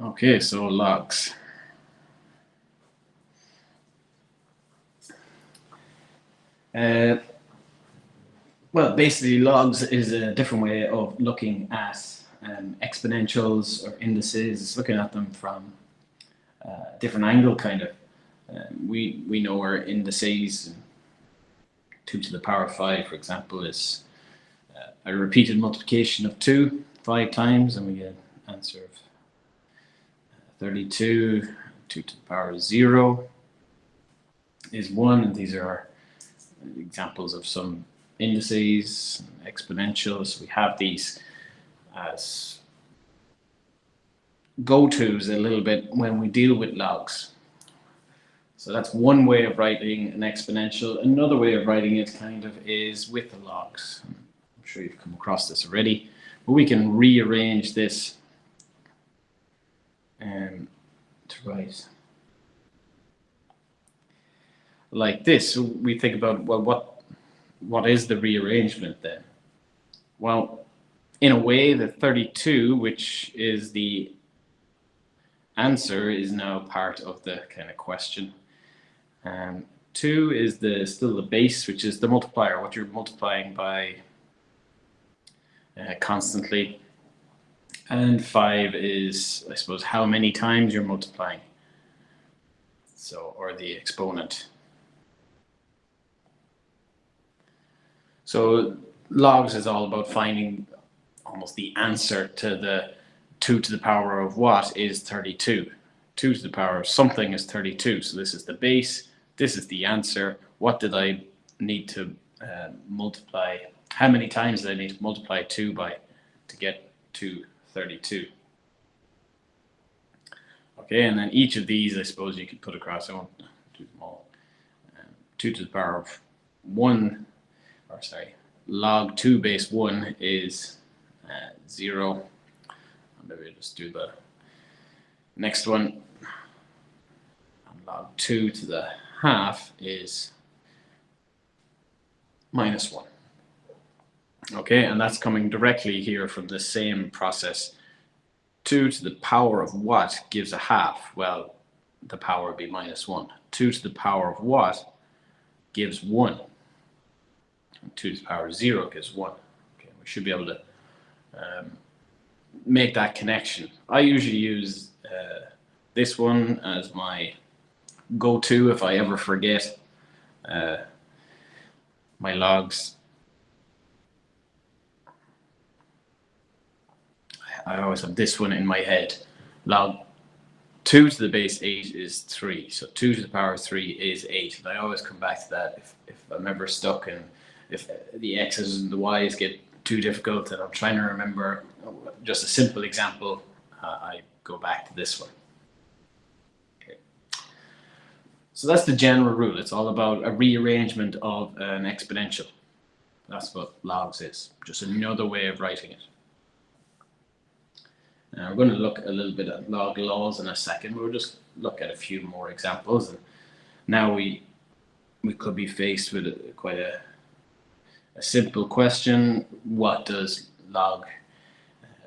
Okay, so logs. Uh, well, basically, logs is a different way of looking at exponentials or indices. It's looking at them from a different angle, kind of. We know our indices. 2 to the power of 5, for example, is a repeated multiplication of 2 5 times, and we get an answer of 32. 2 to the power of 0 is 1, and these are examples of some indices, exponentials. We have these as go-tos a little bit when we deal with logs. So that's one way of writing an exponential. Another way of writing it kind of is with the logs. I'm sure you've come across this already, but we can rearrange this to write like this. So we think about, well, what is the rearrangement then? Well, in a way, the 32, which is the answer, is now part of the kind of question. 2 is still the base, which is the multiplier, what you're multiplying by constantly. And 5 is, I suppose, how many times you're multiplying. So, or the exponent. So logs is all about finding almost the answer to the 2 to the power of what is 32. 2 to the power of something is 32. So this is the base. This is the answer. What did I need to multiply? How many times did I need to multiply 2 by to get to 32? Okay, and then each of these, I suppose, you could put across. I won't do them all. 2 to the power of 1, or sorry, log 2 base 1 is 0. Maybe I'll just do the next one. And log 2 to the half is -1. Okay, and that's coming directly here from the same process. 2 to the power of what gives a half? Well, the power would be -1. 2 to the power of what gives 1? And 2 to the power of 0 gives 1. Okay, we should be able to make that connection. I usually use this one as my go-to if I ever forget my logs. I always have this one in my head. Log 2 to the base 8 is 3. So 2 to the power of 3 is 8. And I always come back to that if I'm ever stuck and if the x's and the y's get too difficult and I'm trying to remember just a simple example, I go back to this one. Okay. So that's the general rule. It's all about a rearrangement of an exponential. That's what logs is, just another way of writing it. Now we're going to look a little bit at log laws in a second. We'll just look at a few more examples. And now we could be faced with quite a simple question. What does log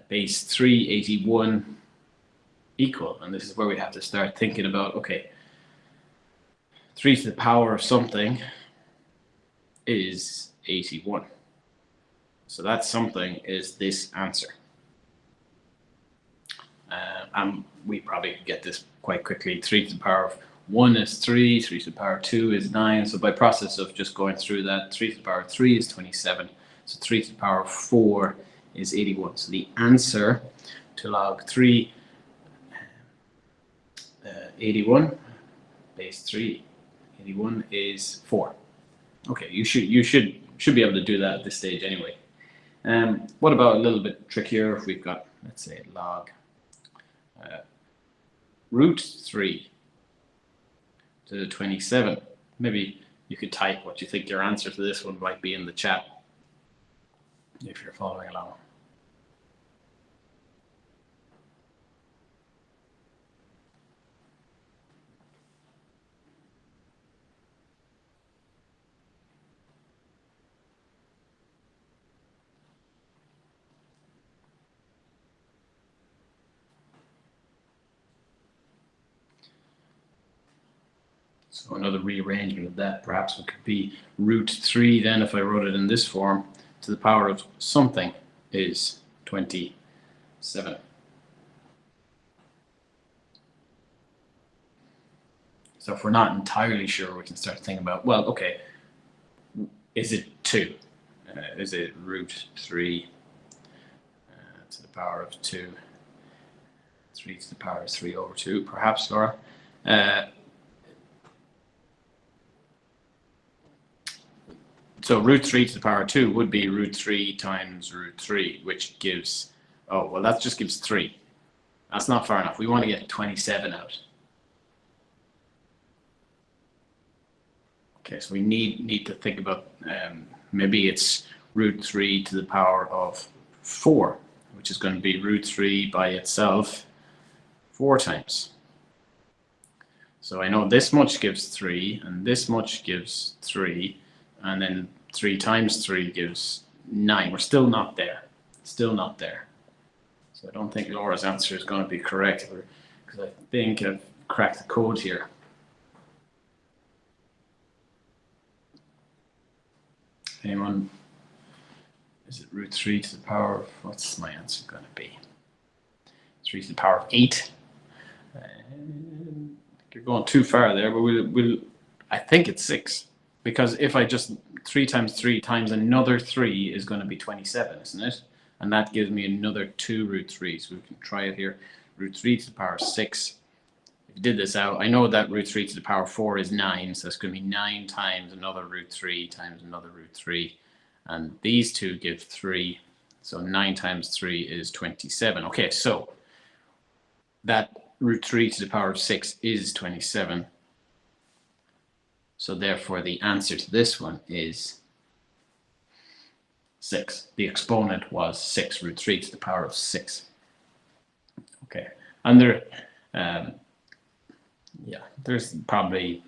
base 381 equal? And this is where we have to start thinking about, okay, 3 to the power of something is 81. So that something is this answer. And we probably get this quite quickly. 3 to the power of 1 is 3, 3 to the power of 2 is 9. So by process of just going through that, 3 to the power of 3 is 27. So 3 to the power of 4 is 81. So the answer to log 3, 81, base 3, 81 is 4. Okay, you should be able to do that at this stage anyway. What about a little bit trickier if we've got, let's say, log root 3 to the 27. Maybe you could type what you think your answer to this one might be in the chat if you're following along. So another rearrangement of that, perhaps it could be root 3 then, if I wrote it in this form, to the power of something is 27. So if we're not entirely sure, we can start thinking about, well, okay, is it 2? Is it root 3 to the power of 2? 3 to the power of 3 over 2, perhaps, Laura. So root 3 to the power of 2 would be root 3 times root 3, which gives, oh, well, that just gives 3. That's not far enough. We want to get 27 out. Okay, so we need to think about, maybe it's root 3 to the power of 4, which is going to be root 3 by itself 4 times. So I know this much gives 3, and this much gives 3, and then 3 times 3 gives 9. We're still not there. Still not there. So I don't think Laura's answer is going to be correct, because I think I've cracked the code here. Anyone? Is it root 3 to the power of, what's my answer going to be? 3 to the power of 8. You're going too far there, but I think it's 6. Because if I just 3 times 3 times another 3 is going to be 27, isn't it? And that gives me another 2 root 3. So we can try it here. Root 3 to the power of 6. If you did this out, I know that root 3 to the power of 4 is 9. So it's going to be 9 times another root 3 times another root 3. And these two give 3. So 9 times 3 is 27. Okay, so that root 3 to the power of 6 is 27. So therefore, the answer to this one is 6. The exponent was 6, root 3 to the power of 6. Okay, and there's probably,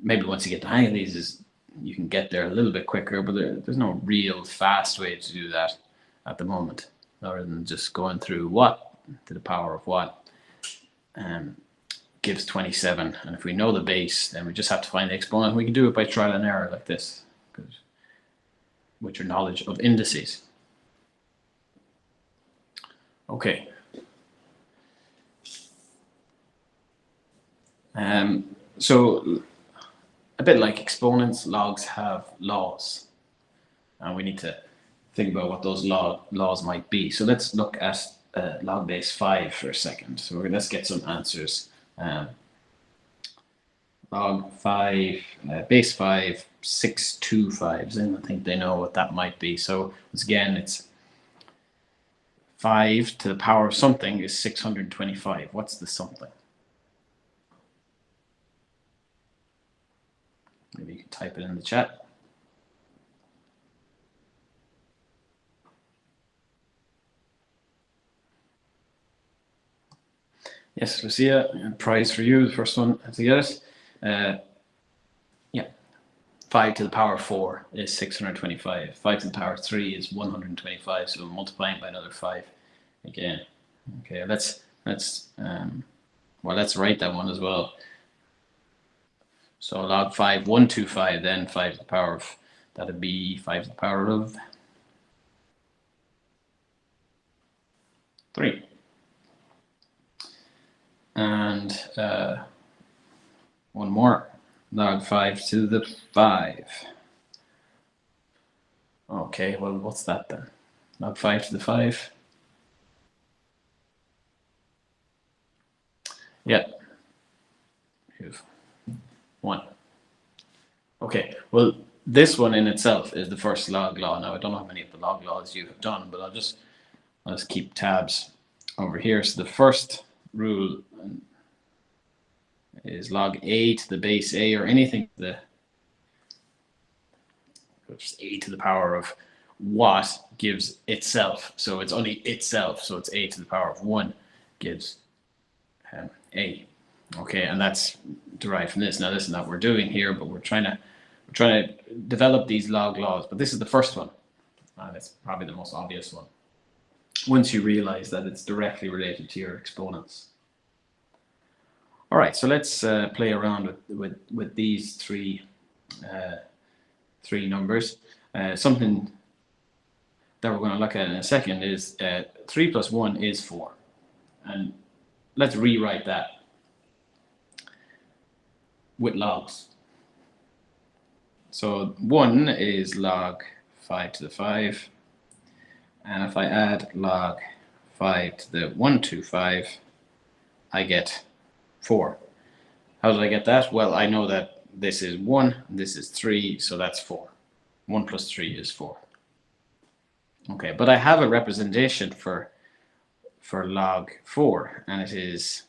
maybe once you get the hang of these, you can get there a little bit quicker, but there's no real fast way to do that at the moment, other than just going through what to the power of what gives 27. And if we know the base, then we just have to find the exponent. We can do it by trial and error like this, with your knowledge of indices. Okay. So a bit like exponents, logs have laws, and we need to think about what those laws might be. So let's look at log base 5 for a second. So let's get some answers. Log 5, base 5, 625s, and I think they know what that might be. So once again, it's 5 to the power of something is 625. What's the something? Maybe you can type it in the chat. Yes, Lucia, prize for you, the first one to get it. Yeah, 5 to the power of 4 is 625. 5 to the power of 3 is 125, so we're multiplying by another 5 again. Okay, let's write that one as well. So log 5, 125, then 5 to the power of, that would be 5 to the power of 3. And one more, log 5 to the 5. Okay, well, what's that then? Log 5 to the 5. Yeah. 1. Okay, well, this one in itself is the first log law. Now, I don't know how many of the log laws you have done, but I'll just keep tabs over here. So the first rule is log a to the base a, or anything just a to the power of what gives itself. So it's only itself. So it's a to the power of 1 gives a. Okay, and that's derived from this. Now, this is not what we're doing here, but we're trying to develop these log laws. But this is the first one, and it's probably the most obvious one, once you realize that it's directly related to your exponents. All right, so let's play around with these three numbers. Something that we're going to look at in a second is 3 plus 1 is 4. And let's rewrite that with logs. So 1 is log 5 to the 5. And if I add log 5 to the 125, I get 4. How did I get that? Well, I know that this is 1, this is 3, so that's 4. 1 plus 3 is 4. Okay, but I have a representation for log 4, and it is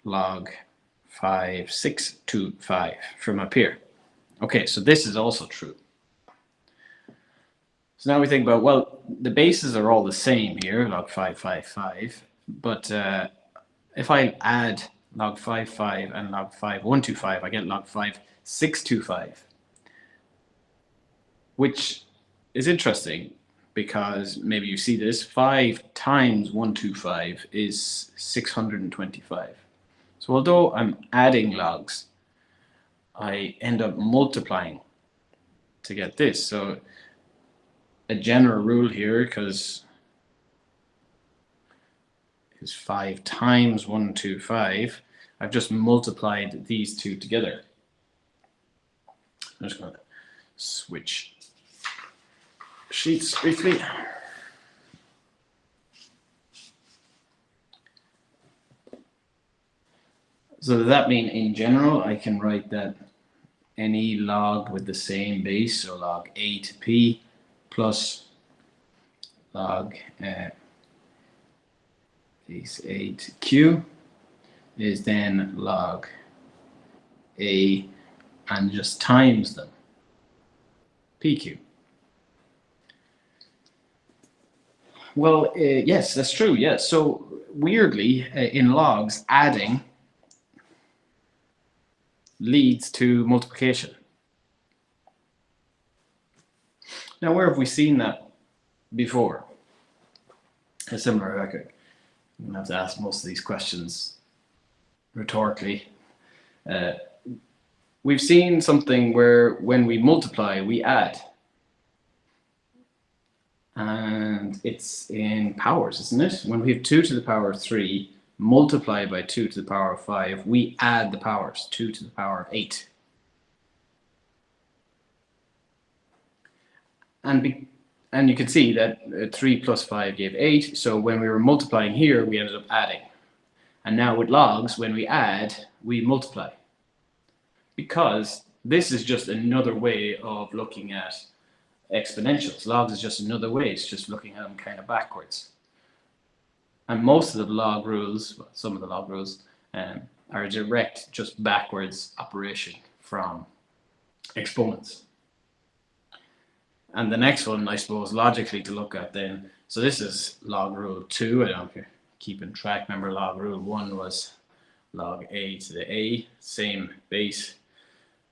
log 5, 6 to 5 from up here. Okay, so this is also true. So now we think about, well, the bases are all the same here, log 5, 5, 5, but if I add log 5, 5 and log 5, 1, 2, 5, I get log 5, 6, 2, 5, which is interesting because maybe you see this, 5 times 125 is 625. So although I'm adding logs, I end up multiplying to get this. So a general rule here, because is 5 times 125, I've just multiplied these two together. I'm just going to switch sheets briefly. So does that mean in general I can write that any log with the same base, so log a to p plus log base a to q is then log a and just times them, pq. Well, yes, that's true. Yes. So weirdly, in logs, adding leads to multiplication. Now, where have we seen that before? A similar record. I'm going to have to ask most of these questions rhetorically. We've seen something where when we multiply, we add. And it's in powers, isn't it? When we have 2 to the power of 3 multiplied by 2 to the power of 5, we add the powers, 2 to the power of 8. And you can see that 3 plus 5 gave 8, so when we were multiplying here, we ended up adding. And now with logs, when we add, we multiply. Because this is just another way of looking at exponentials. Logs is just another way. It's just looking at them kind of backwards. And most of the log rules, well, some of the log rules, are a direct, just backwards operation from exponents. And the next one, I suppose, logically to look at then, so this is log rule 2. I don't know if you're keeping track. Remember, log rule 1 was log a to the a, same base,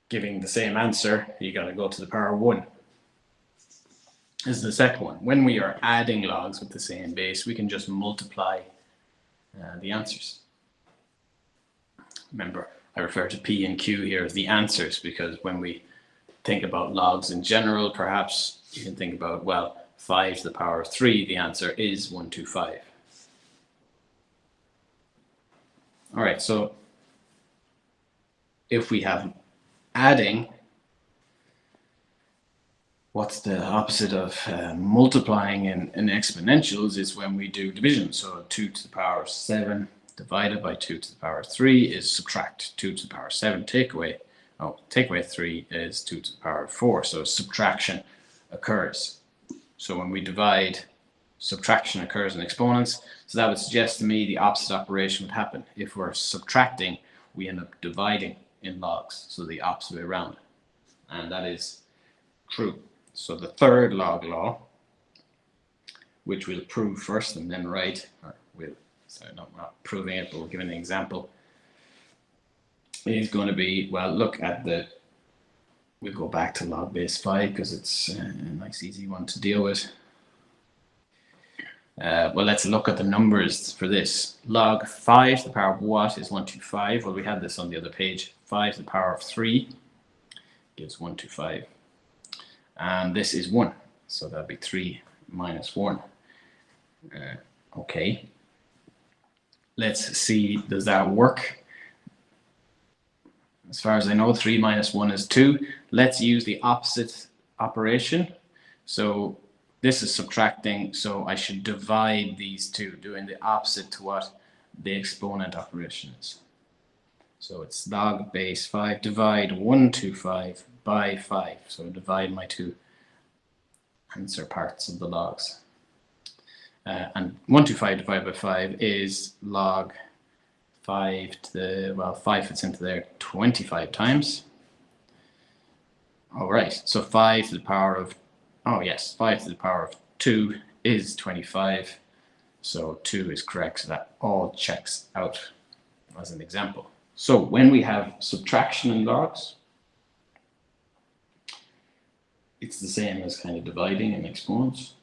giving the same answer. You got to go to the power of 1. This is the second one. When we are adding logs with the same base, we can just multiply the answers. Remember, I refer to P and Q here as the answers because when we think about logs in general, perhaps you can think about, well, 5 to the power of 3, the answer is 125. All right, so if we have adding, what's the opposite of multiplying in exponentials is when we do division. So 2 to the power of 7 divided by 2 to the power of 3 is subtract. 2 to the power of 7 take away 3 is 2 to the power of 4. So subtraction occurs. So when we divide, subtraction occurs in exponents. So that would suggest to me the opposite operation would happen. If we're subtracting, we end up dividing in logs. So the opposite way around. And that is true. So the third log law, which we'll prove first and then write, or we're not proving it, but we'll give an example, is going to be, well, look at we'll go back to log base 5 because it's a nice easy one to deal with. Well, let's look at the numbers for this. Log 5 to the power of what is 125? Well, we had this on the other page. 5 to the power of 3 gives 125. And this is 1. So that'll be 3 minus 1. Okay. Let's see, does that work? As far as I know, 3 minus 1 is 2. Let's use the opposite operation. So this is subtracting, so I should divide these two, doing the opposite to what the exponent operation is. So it's log base 5, divide 125 by 5. So divide my two answer parts of the logs. And 125 divided by 5 is log 5 to the, well, 5 fits into there 25 times. All right, so 5 to the power of, oh yes, 5 to the power of 2 is 25. So 2 is correct, so that all checks out as an example. So when we have subtraction in logs, it's the same as kind of dividing in exponents.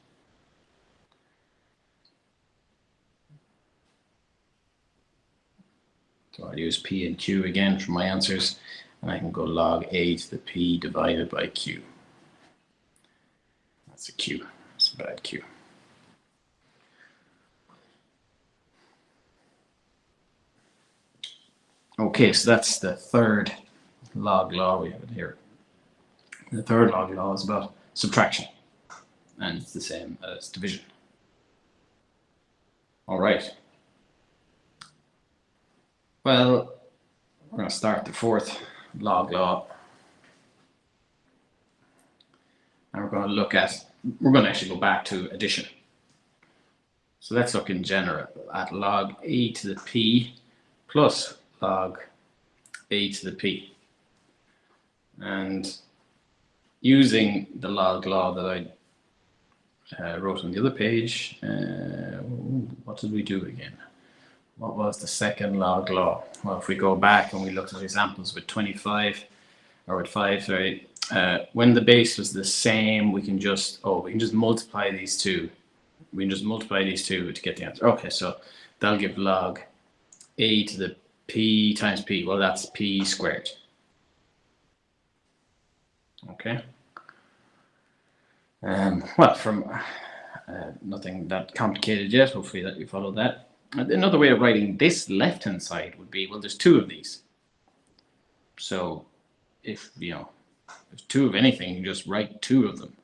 So I'll use P and Q again for my answers, and I can go log A to the P divided by Q. That's a Q, that's a bad Q. Okay, so that's the third log law we have here. The third log law is about subtraction, and it's the same as division. All right. Well, we're going to start the fourth log law. And we're going to actually go back to addition. So let's look in general at log A to the P plus log A to the P. And using the log law that I wrote on the other page, what did we do again? What was the second log law? Well, if we go back and we looked at examples with 25, or with 5, sorry, when the base was the same, we can just multiply these two. We can just multiply these two to get the answer. Okay, so that'll give log A to the P times P. Well, that's P squared. Okay. Well, from nothing that complicated yet. Hopefully that you followed that. Another way of writing this left-hand side would be, well, there's two of these. So if, there's two of anything, you just write two of them.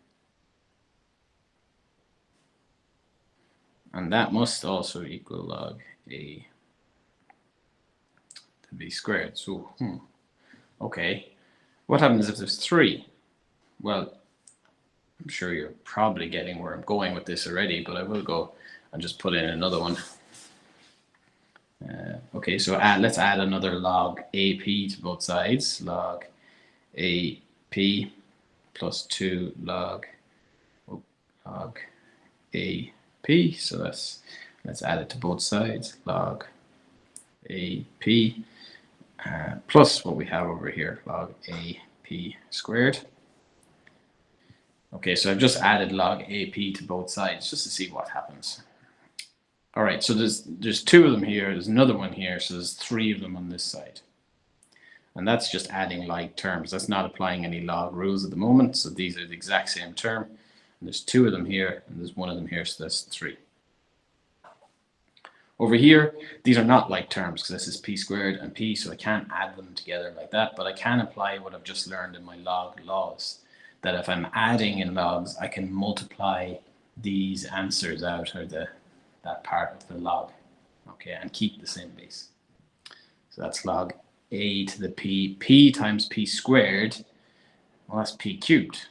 And that must also equal log A to B squared. So, okay. What happens if there's 3? Well, I'm sure you're probably getting where I'm going with this already, but I will go and just put in another one. Okay, so let's add another log AP to both sides. Log AP plus 2 log AP. So let's add it to both sides. Log AP plus what we have over here, log AP squared. Okay, so I've just added log AP to both sides just to see what happens. All right, so there's 2 of them here, there's another one here, so there's 3 of them on this side. And that's just adding like terms. That's not applying any log rules at the moment, so these are the exact same term. And there's 2 of them here, and there's 1 of them here, so that's 3. Over here, these are not like terms, because this is P squared and P, so I can't add them together like that, but I can apply what I've just learned in my log laws, that if I'm adding in logs, I can multiply these answers out, or that part of the log, okay, and keep the same base. So that's log A to the P. P times P squared, well, that's P cubed.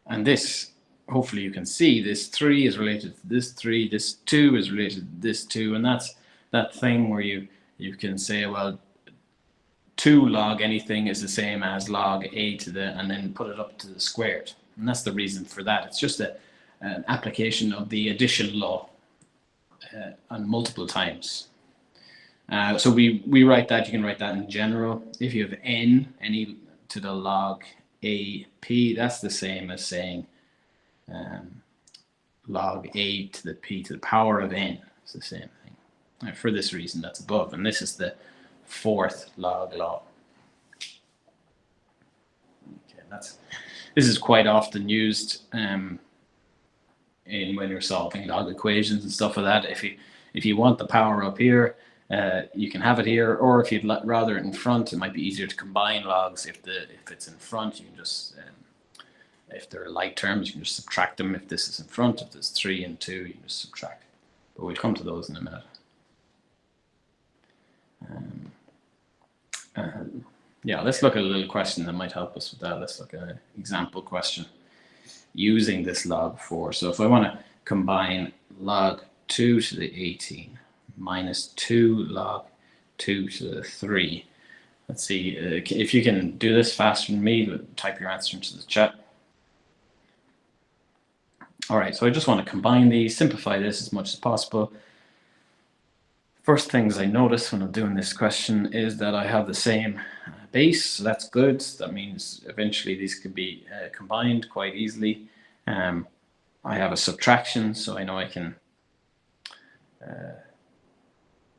And this, hopefully you can see, this 3 is related to this 3, this 2 is related to this 2, and that's that thing where you can say, well, 2 log anything is the same as log A to the, and then put it up to the squared. And that's the reason for that. It's just an application of the addition law on multiple times. So we write that, you can write that in general. If you have n, any to the log AP, that's the same as saying log A to the P to the power of N. It's the same thing. For this reason, that's above. And this is the fourth log law. Okay, this is quite often used in when you're solving log equations and stuff like that. If you want the power up here, you can have it here, or if you'd rather it in front, it might be easier to combine logs. If it's in front, you can just if they're like terms, you can just subtract them. If this is in front, if there's 3 and 2, you can just subtract. But we'll come to those in a minute. Yeah, let's look at a little question that might help us with that. Let's look at an example question using this log 4. So if I want to combine log 2 to the 18 minus 2 log 2 to the 3. Let's see, if you can do this faster than me, type your answer into the chat. All right, so I just want to combine these, simplify this as much as possible. First things I notice when I'm doing this question is that I have the same base, so that's good. That means eventually these could be combined quite easily. I have a subtraction, so I know I can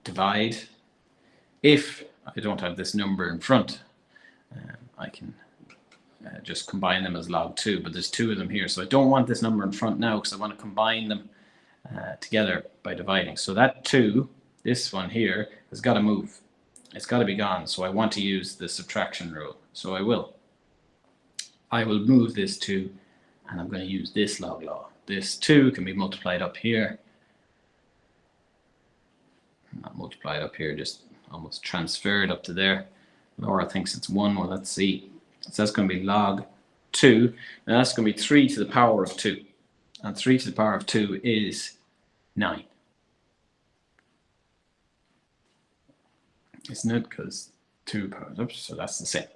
divide. If I don't have this number in front, I can just combine them as log 2, but there's 2 of them here, so I don't want this number in front now because I want to combine them together by dividing. So that 2, this one here, has got to move. It's got to be gone, so I want to use the subtraction rule. So I will move this 2, and I'm going to use this log law. This 2 can be multiplied up here. Not multiplied up here, just almost transferred up to there. Laura thinks it's 1. Well, let's see. So that's going to be log 2. Now that's going to be 3 to the power of 2. And 3 to the power of 2 is 9. Isn't it? Because 2 powers up, so that's the same.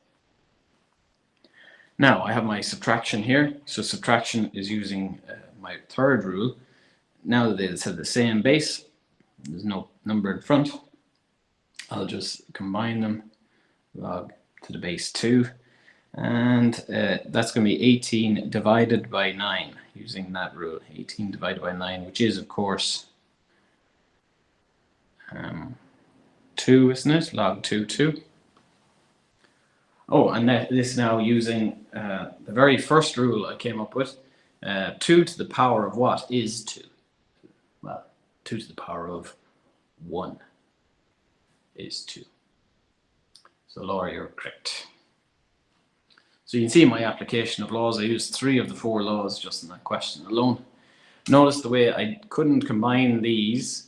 Now I have my subtraction here. So subtraction is using my third rule. Now that they have the same base, there's no number in front, I'll just combine them, log to the base 2. And that's going to be 18 divided by 9 using that rule. 18 divided by 9, which is, of course, 2, isn't it? Log 2, 2. Oh, and this now using the very first rule I came up with. 2 to the power of what is 2? Well, 2 to the power of 1 is 2. So Laura, you're correct. So you can see my application of laws, I used 3 of the 4 laws just in that question alone. Notice the way I couldn't combine these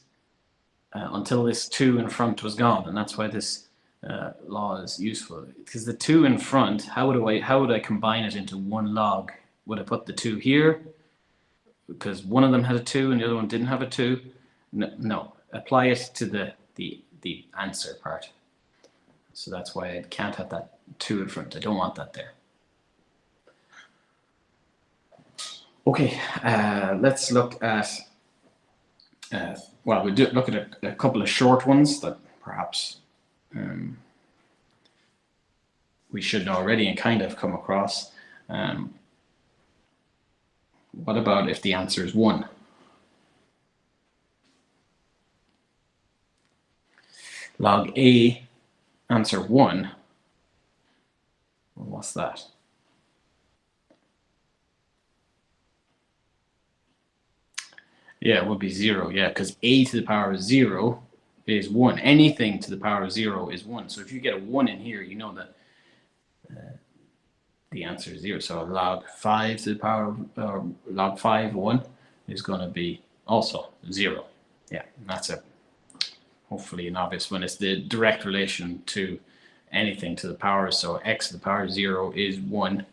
until this 2 in front was gone, and that's why this law is useful. Because the 2 in front, how would I combine it into one log? Would I put the 2 here? Because one of them had a 2 and the other one didn't have a 2? No. Apply it to the answer part. So that's why I can't have that 2 in front. I don't want that there. Okay, let's look at, well, we'll look at a couple of short ones that perhaps we should know already and kind of come across. What about if the answer is 1? Log A, answer 1. Well, what's that? Yeah, it would be 0. Yeah, because A to the power of 0 is 1. Anything to the power of 0 is 1. So if you get a 1 in here, you know that the answer is 0. So log 5 to the power of log 5, 1 is going to be also 0. Yeah, and that's hopefully an obvious one. It's the direct relation to anything to the power. So x to the power of 0 is 1.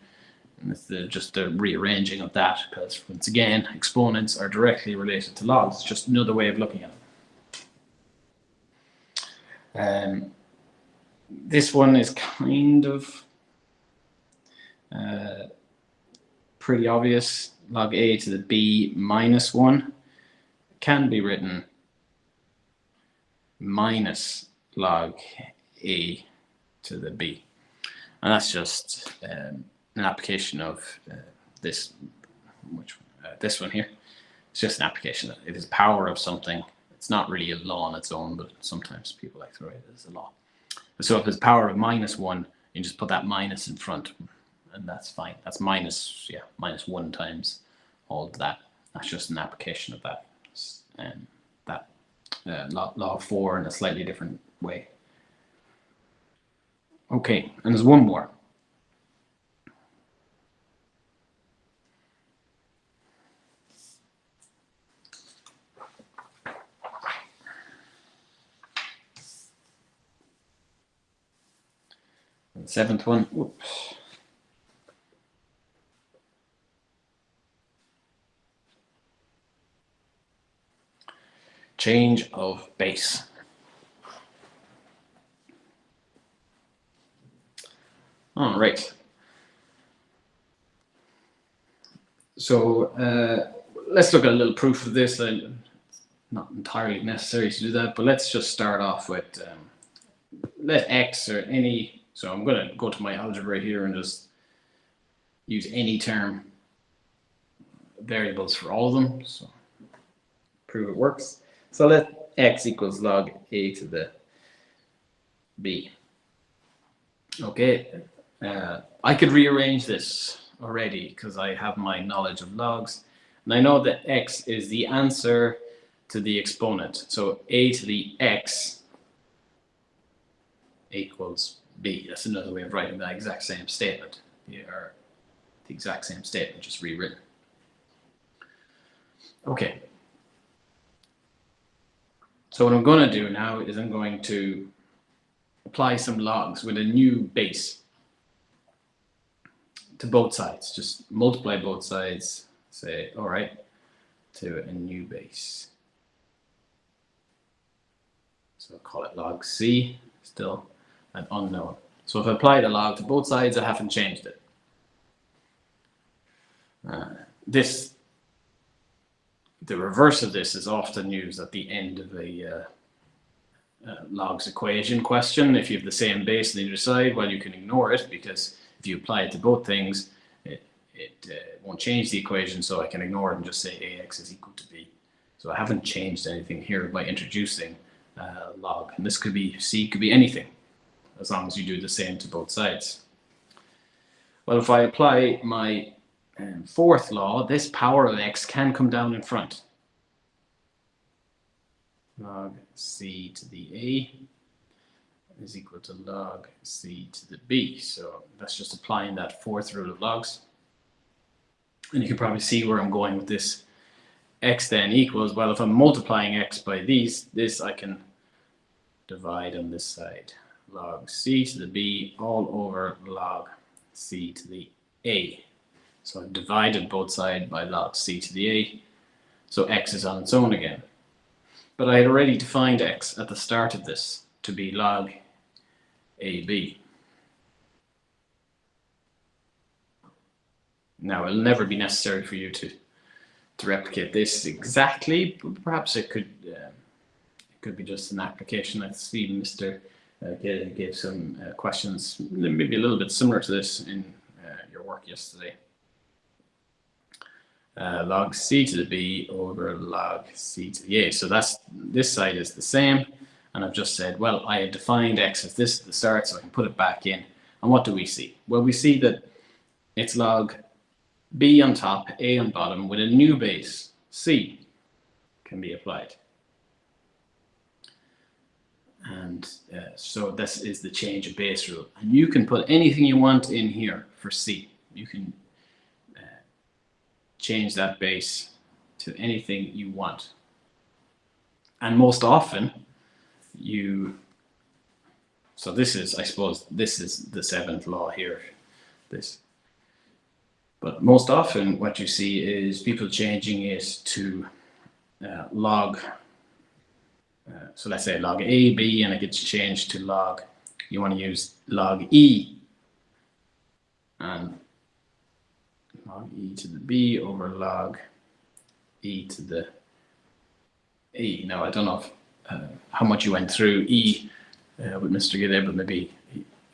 And it's just the rearranging of that, because once again, exponents are directly related to logs. It's just another way of looking at it. This one is kind of pretty obvious. Log A to the B minus 1 can be written minus log A to the B. And that's just an application of this, this one here. It's just an application. It is power of something. It's not really a law on its own, but sometimes people like to write it as a law. So if it's power of -1, you just put that minus in front, and that's fine. That's -1 times all of that. That's just an application of that, and that law of 4 in a slightly different way. Okay, and there's one more. And the 7th one. Whoops. Change of base. All right. So let's look at a little proof of this. Not entirely necessary to do that, but let's just start off with let x or any. So I'm going to go to my algebra here and just use any term variables for all of them. So prove it works. So let x equals log a to the b. Okay, I could rearrange this already because I have my knowledge of logs, and I know that x is the answer to the exponent. So a to the x equals b. That's another way of writing that exact same statement, or the exact same statement, just rewritten. Okay. So what I'm going to do now is I'm going to apply some logs with a new base to both sides. Just multiply both sides, say, all right, to a new base. So I'll call it log c, still an unknown. So if I apply the log to both sides, I haven't changed it. The reverse of this is often used at the end of a logs equation question. If you have the same base on either side, well, you can ignore it, because if you apply it to both things, it won't change the equation, so I can ignore it and just say ax is equal to b. So I haven't changed anything here by introducing log. And this could be c, could be anything, as long as you do the same to both sides. Well, if I apply my fourth law, this power of x can come down in front. Log c to the a is equal to log c to the b. So that's just applying that fourth rule of logs. And you can probably see where I'm going with this. X then equals, well, if I'm multiplying x by this I can divide on this side. Log c to the b all over log c to the a. So I've divided both sides by log c to the a. So x is on its own again. But I had already defined x at the start of this to be log ab. Now, it'll never be necessary for you to replicate this exactly, but perhaps it could be just an application. I see Mr. Gave some questions, maybe a little bit similar to this in your work yesterday. Log c to the b over log c to the a. So this side is the same, and I've just said, well, I had defined x as this at the start, so I can put it back in. And what do we see? Well, we see that it's log b on top, a on bottom, with a new base, c, can be applied. And so this is the change of base rule. And you can put anything you want in here for c. You can change that base to anything you want. And most often, so this is, I suppose, this is the seventh law here. But most often what you see is people changing it to log. So let's say log a, b, and it gets changed to log. You want to use log e. And log e to the b over log e to the a. Now, I don't know how much you went through e with Mr. Gide, but maybe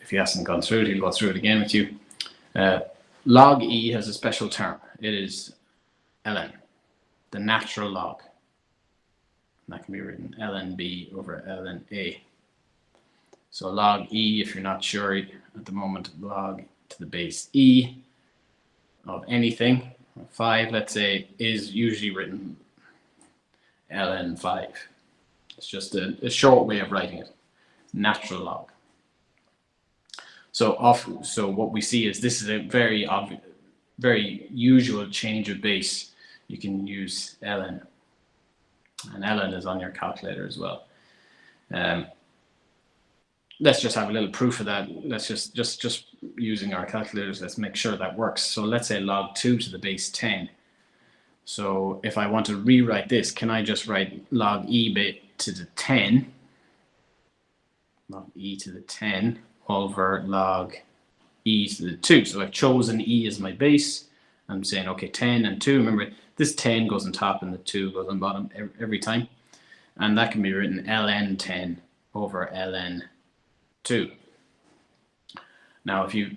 if he hasn't gone through it, he'll go through it again with you. Log E has a special term. It is ln, the natural log. And that can be written ln B over ln A. So log E, if you're not sure at the moment, log to the base E of anything, 5, let's say, is usually written ln 5. It's just a short way of writing it, natural log. So what we see is this is a very obvious, very usual change of base. You can use ln, and ln is on your calculator as well. Let's just have a little proof of that. Let's just using our calculators, let's make sure that works. So let's say log 2 to the base 10. So if I want to rewrite this, can I just write log e to the 10, log e to the 10 over log e to the 2. So I've chosen e as my base. I'm saying, okay, 10 and 2. Remember, this 10 goes on top and the 2 goes on bottom every time. And that can be written ln 10 over ln 2. Now, if you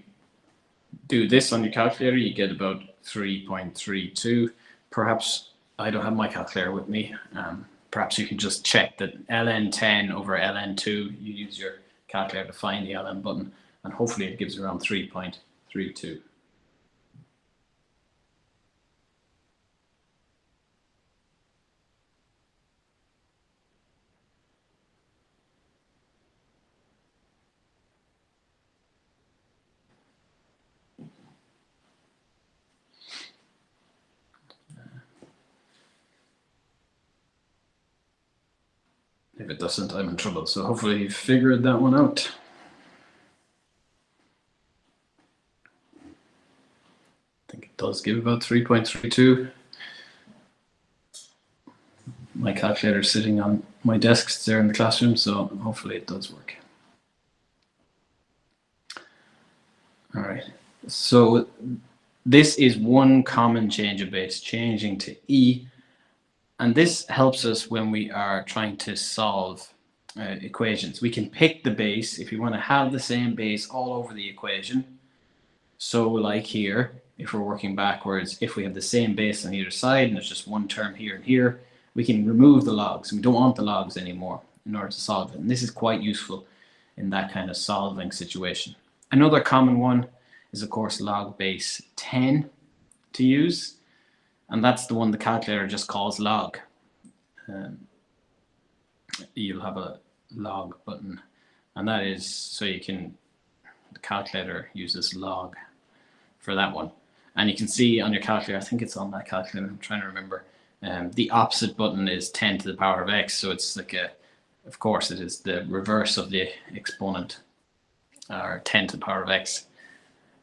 do this on your calculator, you get about 3.32. Perhaps I don't have my calculator with me. Perhaps you can just check that ln 10 over ln 2. You use your calculator to find the ln button, and hopefully it gives around 3.32. If it doesn't, I'm in trouble. So hopefully you figured that one out. I think it does give about 3.32. My calculator is sitting on my desk there in the classroom, so hopefully it does work. All right, so this is one common change of base, changing to E. And this helps us when we are trying to solve equations. We can pick the base if you want to have the same base all over the equation. So like here, if we're working backwards, if we have the same base on either side and there's just one term here and here, we can remove the logs. We don't want the logs anymore in order to solve it. And this is quite useful in that kind of solving situation. Another common one is, of course, log base 10 to use. And that's the one the calculator just calls log. You'll have a log button, and that is so you can, the calculator uses log for that one. And you can see on your calculator, I think it's on that calculator, I'm trying to remember, the opposite button is 10 to the power of x. So it's like of course it is the reverse of the exponent, or 10 to the power of x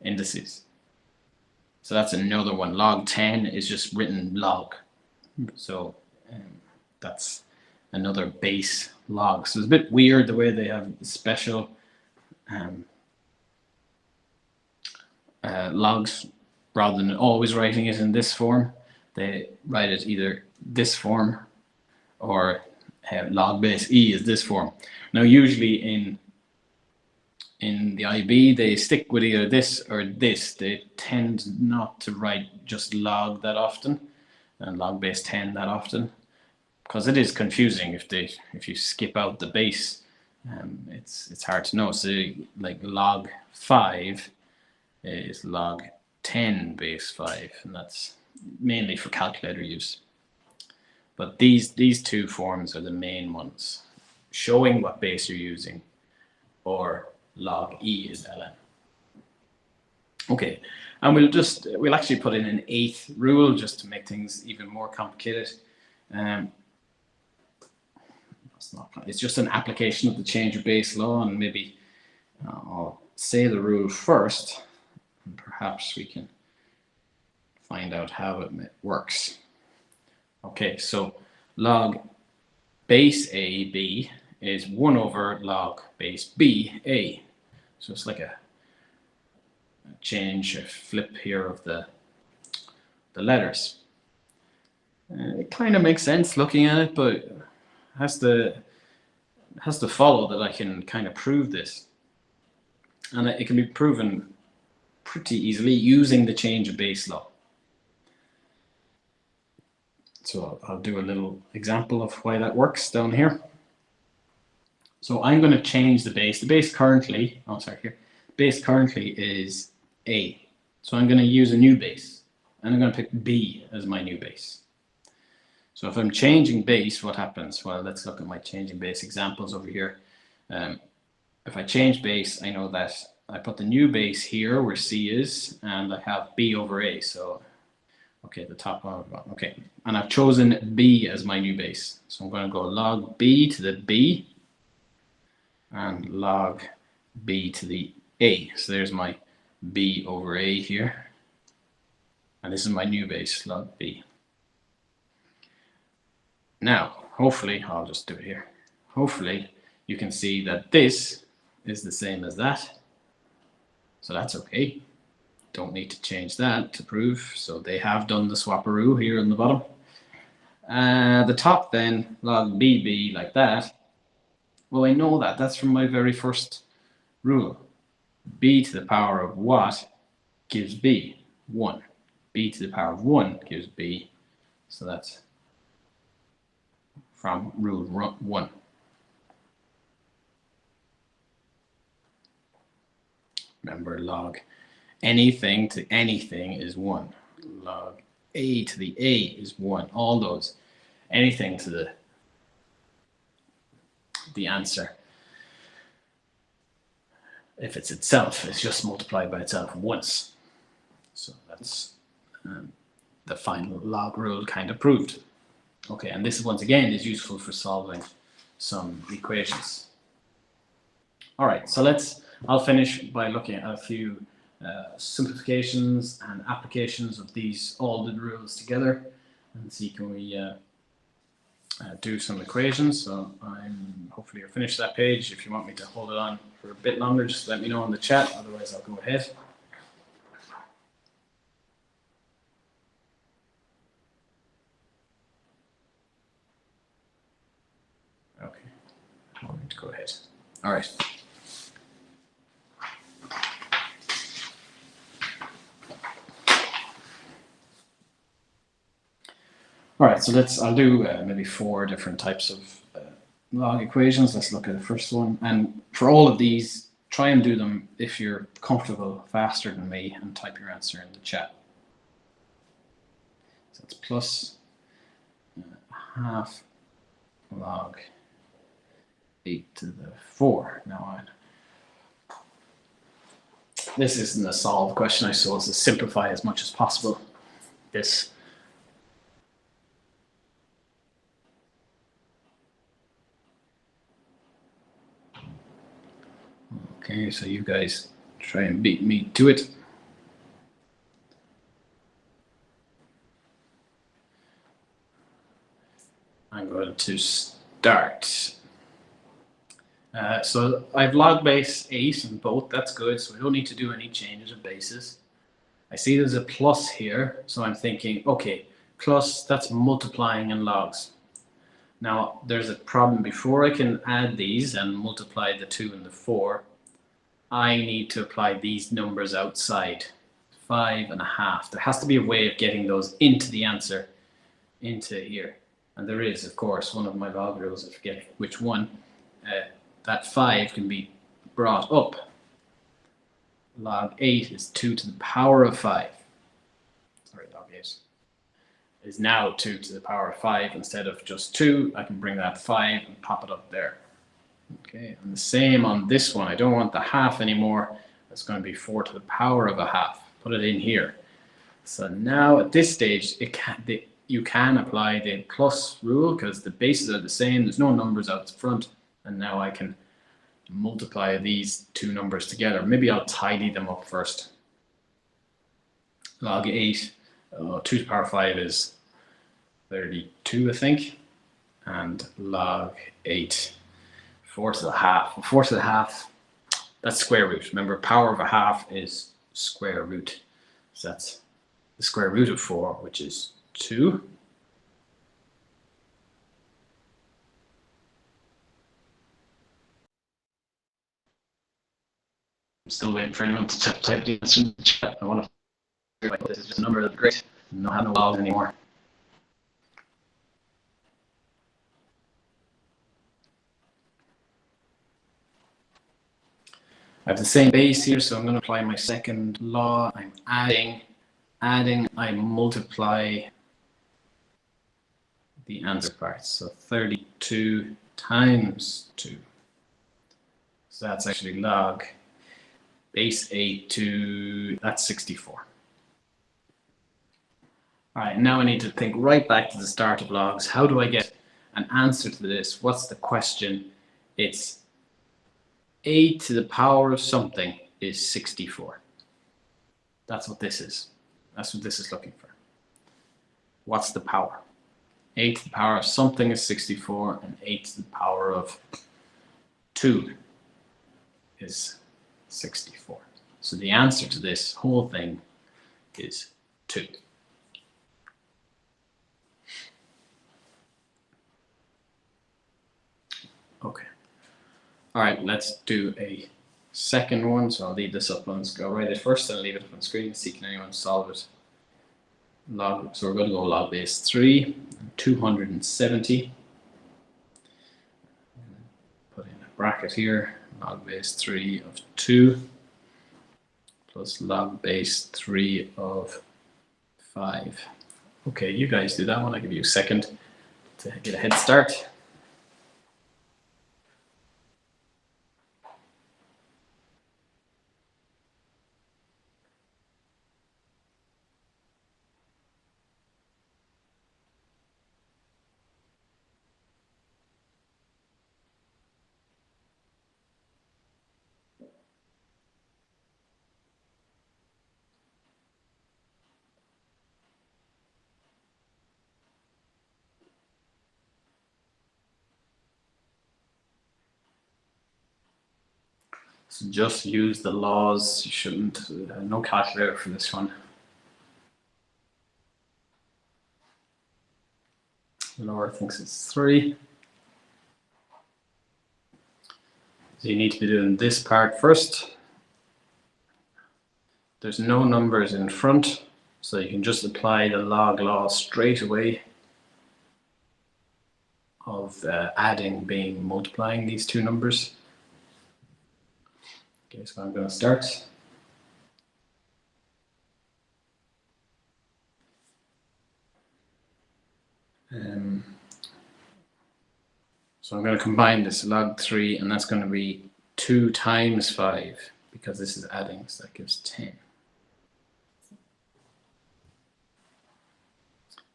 indices. So that's another one. Log 10 is just written log. So that's another base log. So it's a bit weird the way they have special logs. Rather than always writing it in this form, they write it either this form or log base E is this form. Now usually in the IB, they stick with either this or this. They tend not to write just log that often and log base 10 that often, because it is confusing if you skip out the base. It's hard to know. So like log 5 is log 10 base 5, and that's mainly for calculator use. But these two forms are the main ones, showing what base you're using, or log E is ln. Okay, and we'll actually put in an 8th rule just to make things even more complicated. It's just an application of the change of base law, and maybe I'll say the rule first, and perhaps we can find out how it works. Okay, so log base A B is 1 over log base B A. So it's like a change, a flip here of the letters. It kind of makes sense looking at it, but it has to follow that I can kind of prove this. And it can be proven pretty easily using the change of base law. So I'll do a little example of why that works down here. So I'm going to change the base. The base currently, base currently is A. So I'm going to use a new base. And I'm going to pick B as my new base. So if I'm changing base, what happens? Well, let's look at my changing base examples over here. If I change base, I know that I put the new base here where C is, and I have B over A. So, okay, the top one, okay. And I've chosen B as my new base. So I'm going to go log B to the B and log B to the A. So there's my B over A here. And this is my new base, log B. Now, hopefully, I'll just do it here. Hopefully, you can see that this is the same as that. So that's okay. Don't need to change that to prove. So they have done the swapperoo here on the bottom. The top then, log BB like that. Well, I know that. That's from my very first rule. B to the power of what gives B? 1. B to the power of 1 gives B. So that's from rule 1. Remember, log anything to anything is 1. Log A to the A is 1. All those. Anything to the answer. If it's itself, it's just multiplied by itself once. So that's the final log rule kind of proved. Okay, and this once again is useful for solving some equations. All right, so I'll finish by looking at a few simplifications and applications of all the rules together, and see can we do some equations. So hopefully you'll finish that page. If you want me to hold it on for a bit longer, just let me know in the chat. Otherwise, I'll go ahead. Okay, I'm going to go ahead. All right. All right, so I'll do maybe 4 different types of log equations. Let's look at the first one. And for all of these, try and do them if you're comfortable faster than me and type your answer in the chat. So it's plus half log 8 to the 4. Now, this isn't a solve question, I suppose, to simplify as much as possible. This. Okay, so you guys try and beat me to it. I'm going to start. So I've log base 8 in both. That's good. So we don't need to do any changes of bases. I see there's a plus here. So I'm thinking, okay, plus, that's multiplying in logs. Now, there's a problem. Before I can add these and multiply the 2 and the 4, I need to apply these numbers outside. 5.5. There has to be a way of getting those into the answer, into here. And there is, of course, one of my log rules, I forget which one. That 5 can be brought up. Log 8 is 2 to the power of 5. Sorry, log 8 is now 2 to the power of 5. Instead of just 2, I can bring that 5 and pop it up there. Okay, and the same on this one. I don't want the half anymore. That's going to be 4 to the power of a half. Put it in here. So now at this stage, you can apply the plus rule because the bases are the same. There's no numbers out front. And now I can multiply these 2 numbers together. Maybe I'll tidy them up first. Log 8, 2 to the power of 5 is 32, I think. And log 8, 4 to the half. 4 to the half, that's square root. Remember, power of a half is square root. So that's the square root of 4, which is 2. still waiting for anyone to type the answer in the chat. I want to figure out this is just a number. That'd be great. No, I have no logs anymore. I have the same base here, so I'm going to apply my second law. I'm adding, I multiply the answer parts. So 32 times 2. So that's actually log base 8 to, that's 64. All right, now I need to think right back to the start of logs. How do I get an answer to this? What's the question? It's a to the power of something is 64. That's what this is. That's what this is looking for. What's the power? A to the power of something is 64, and a to the power of 2 is 64. So the answer to this whole thing is 2. Okay. All right, let's do a second one. So I'll leave this up on, go write it first, and leave it up on screen. See, can anyone solve it? Log, so we're going to go log base 3, 270. Put in a bracket here, log base 3 of 2 plus log base 3 of 5. Okay, you guys do that one. I'll give you a second to get a head start. So just use the laws. You shouldn't, no calculator for this one. Laura thinks it's 3. So you need to be doing this part first. There's no numbers in front, so you can just apply the log law straight away of adding being multiplying these two numbers. Okay, so I'm going to start. So I'm going to combine this log 3, and that's going to be 2 times 5, because this is adding, so that gives 10.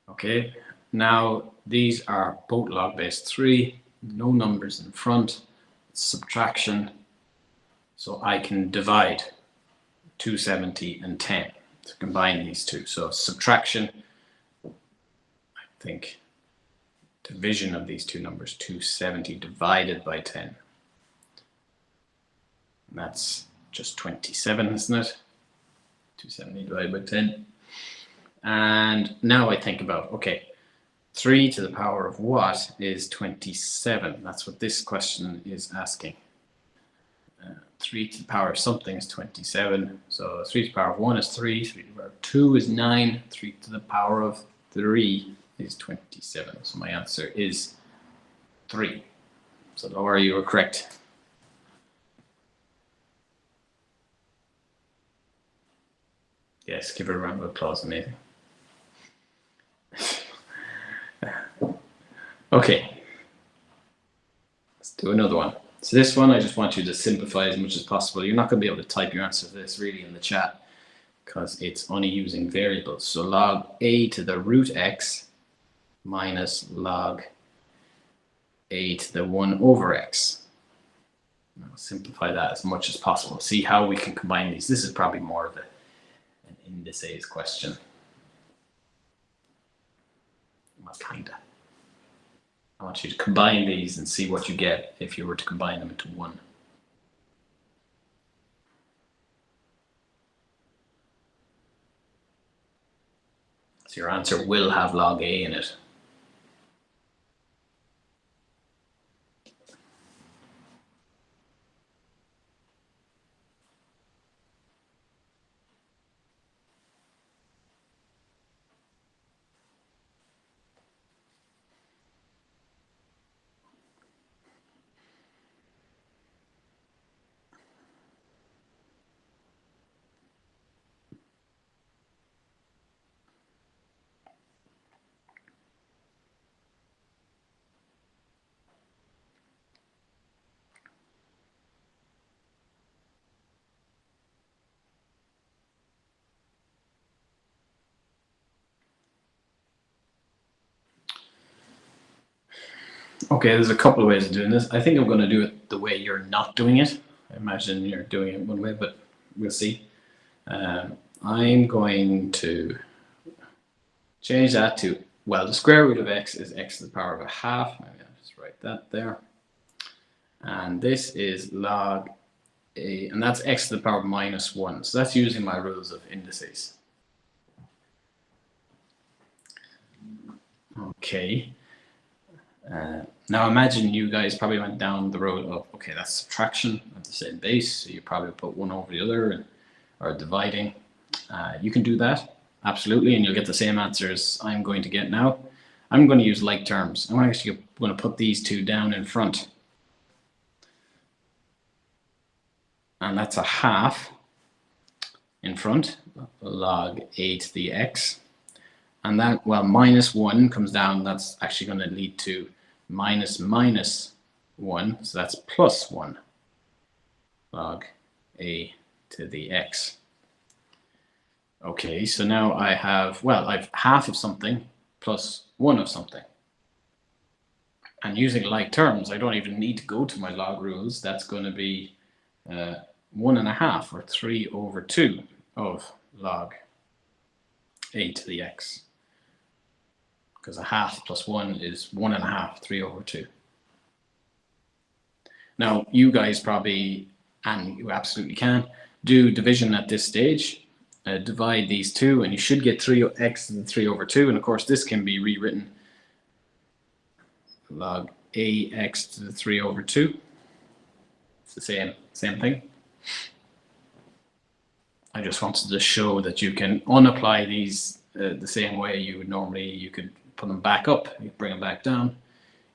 Okay, now these are both log base 3, no numbers in front, it's subtraction, so I can divide 270 and 10 to combine these two. So subtraction, I think division of these two numbers, 270 divided by 10. And that's just 27, isn't it? 270 divided by 10. And now I think about, okay, 3 to the power of what is 27? That's what this question is asking. 3 to the power of something is 27. So 3 to the power of 1 is 3, 3 to the power of 2 is 9, 3 to the power of 3 is 27. So my answer is 3. So Laura, you were correct. Yes, give her a round of applause, amazing. Okay, let's do another one. So this one, I just want you to simplify as much as possible. You're not going to be able to type your answer to this really in the chat because it's only using variables. So log a to the root x minus log a to the 1 over x. I'll simplify that as much as possible. See how we can combine these. This is probably more of an indices question. Well, kinda. I want you to combine these and see what you get if you were to combine them into one. So your answer will have log a in it. Okay, there's a couple of ways of doing this. I think I'm going to do it the way you're not doing it. I imagine you're doing it one way, but we'll see. I'm going to change that to, well, the square root of x is x to the power of a half. Maybe I'll just write that there. And this is log a, and that's x to the power of minus 1. So that's using my rules of indices. Okay. Now imagine you guys probably went down the road of, okay, that's subtraction at the same base, so you probably put one over the other, or dividing. You can do that, absolutely, and you'll get the same answers I'm going to get now. I'm going to use like terms. I'm actually going to put these two down in front. And that's a half in front, log a to the x. And that, well, minus 1 comes down, that's actually going to lead to minus 1, so that's plus 1 log a to the x. Okay, so now I have, well, I have half of something plus 1 of something. And using like terms, I don't even need to go to my log rules. That's going to be 1.5, or 3 over 2 of log a to the x. Because a half plus 1 is 1.5, 3 over 2. Now, you guys probably, and you absolutely can, do division at this stage. Divide these two, and you should get 3x to the 3 over 2. And of course, this can be rewritten log ax to the 3 over 2. It's the same thing. I just wanted to show that you can unapply these the same way you would normally. You could put them back up, you bring them back down.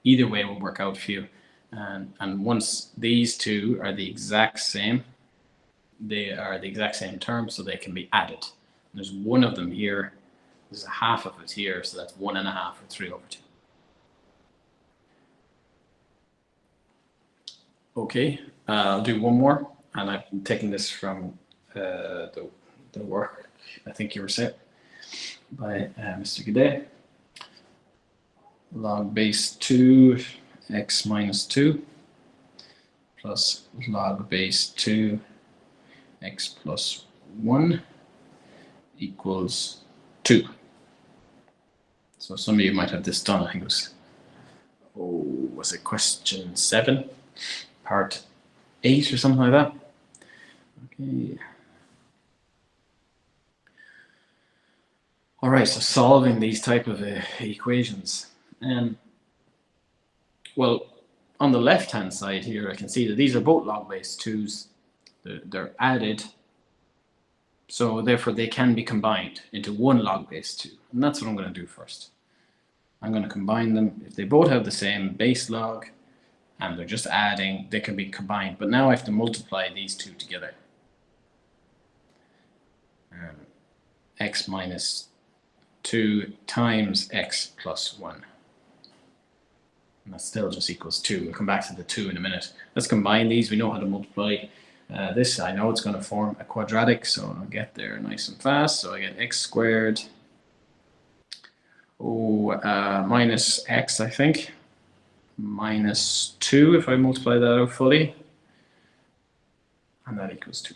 Either way will work out for you. And once these two are the exact same, they are the exact same term, so they can be added. And there's one of them here, there's a half of it here, so that's 1.5, or 3 over 2. Okay, I'll do one more, and I'm taking this from the work I think you were set by Mr. Gaudet. Log base 2 x minus 2 plus log base 2 x plus 1 equals 2. So some of you might have this done. I think it was it question 7, part 8 or something like that? Okay. All right, so solving these type of equations. Well, on the left-hand side here, I can see that these are both log base 2s. They're added, so therefore they can be combined into one log base 2. And that's what I'm going to do first. I'm going to combine them. If they both have the same base log and they're just adding, they can be combined. But now I have to multiply these two together. X minus 2 times x plus 1. And that still just equals 2. We'll come back to the 2 in a minute. Let's combine these. We know how to multiply this. I know it's going to form a quadratic, so I'll get there nice and fast. So I get x squared, minus x, I think, minus 2 if I multiply that out fully. And that equals 2.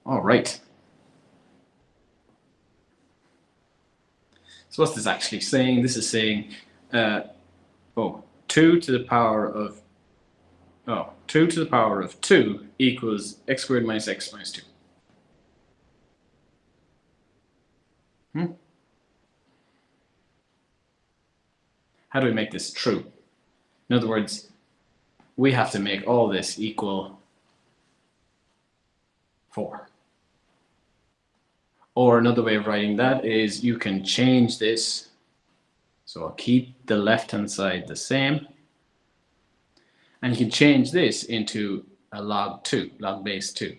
All right. So what's this actually saying? This is saying 2 to the power of 2 to the power of 2 equals x squared minus x minus 2. How do we make this true? In other words, we have to make all this equal 4. Or another way of writing that is you can change this. So I'll keep the left-hand side the same. And you can change this into a log base 2.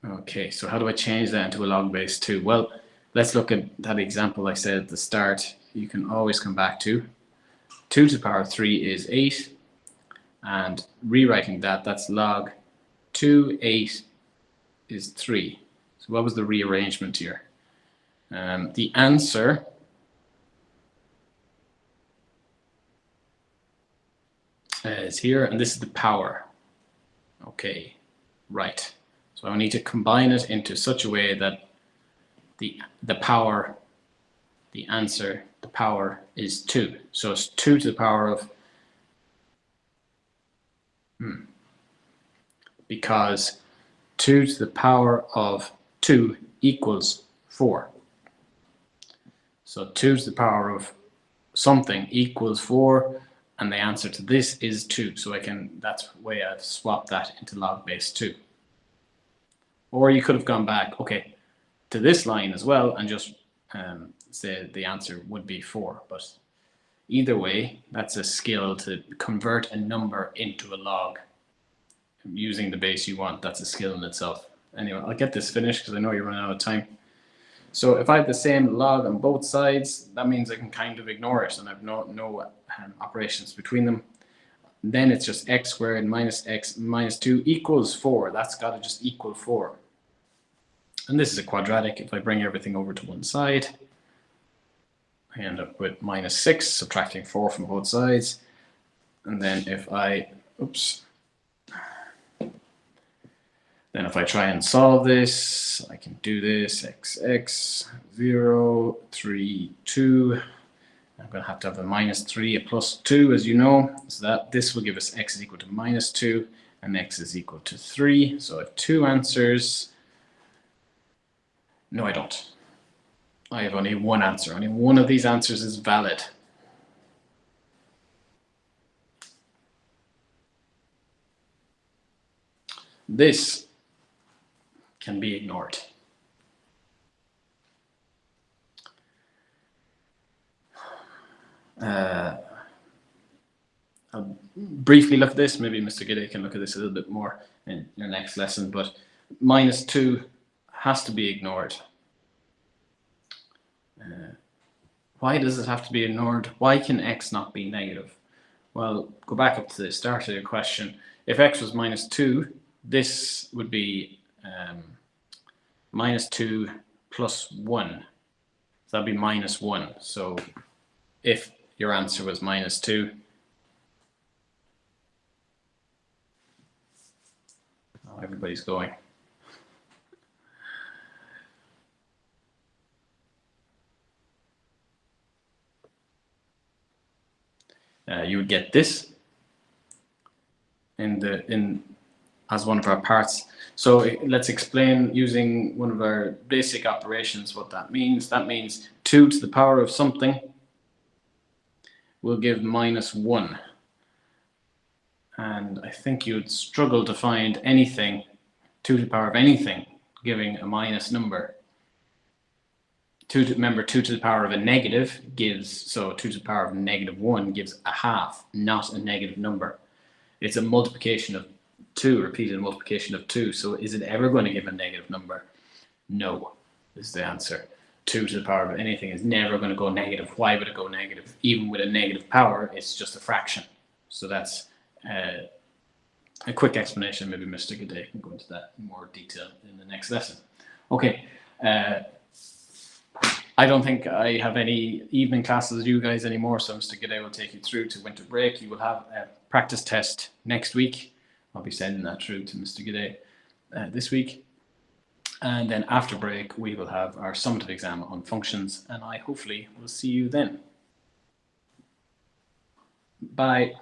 Okay, so how do I change that into a log base 2? Well, let's look at that example I said at the start. You can always come back to 2 to the power of 3 is 8. And rewriting that, that's log 2, 8 is 3. So what was the rearrangement here? The answer is here, and this is the power. Okay, right. So I need to combine it into such a way that the power, the answer, the power is 2. So it's 2 to the power of, because 2 to the power of 2 equals 4. So 2 to the power of something equals 4, and the answer to this is 2. So that's the way I've swapped that into log base 2. Or you could have gone back, okay, to this line as well and just say the answer would be 4. But either way, that's a skill to convert a number into a log using the base you want. That's a skill in itself. Anyway, I'll get this finished because I know you're running out of time. So if I have the same log on both sides, that means I can kind of ignore it and I have no operations between them. Then it's just x squared minus x minus 2 equals 4. That's got to just equal 4. And this is a quadratic. If I bring everything over to one side, I end up with minus 6, subtracting 4 from both sides. And then if I, then if I try and solve this, I can do this, x, 0, 3, 2. I'm going to have a minus 3, a plus 2, as you know. So that this will give us x is equal to minus 2, and x is equal to 3. So I have 2 answers. No, I don't. I have only one answer. Only one of these answers is valid. This can be ignored. I'll briefly look at this. Maybe Mr. Gidday can look at this a little bit more in your next lesson, but minus 2 has to be ignored. Why does it have to be ignored? Why can x not be negative? Well, go back up to the start of your question. If x was minus 2, this would be minus 2 plus 1. So that'd be minus 1. So if your answer was minus 2, oh, everybody's going. You would get this as one of our parts. So let's explain using one of our basic operations what that means. That means 2 to the power of something will give minus 1. And I think you'd struggle to find anything, 2 to the power of anything, giving a minus number. Remember, 2 to the power of a negative gives, so 2 to the power of negative 1 gives a half, not a negative number. It's a multiplication of 2, repeated multiplication of 2. So is it ever going to give a negative number? No, is the answer. 2 to the power of anything is never going to go negative. Why would it go negative? Even with a negative power, it's just a fraction. So that's a quick explanation. Maybe Mr. Gidday can go into that in more detail in the next lesson. Okay. I don't think I have any evening classes with you guys anymore, so Mr. Gidday will take you through to winter break. You will have a practice test next week. I'll be sending that through to Mr. Gidday this week. And then after break, we will have our summative exam on functions, and I hopefully will see you then. Bye.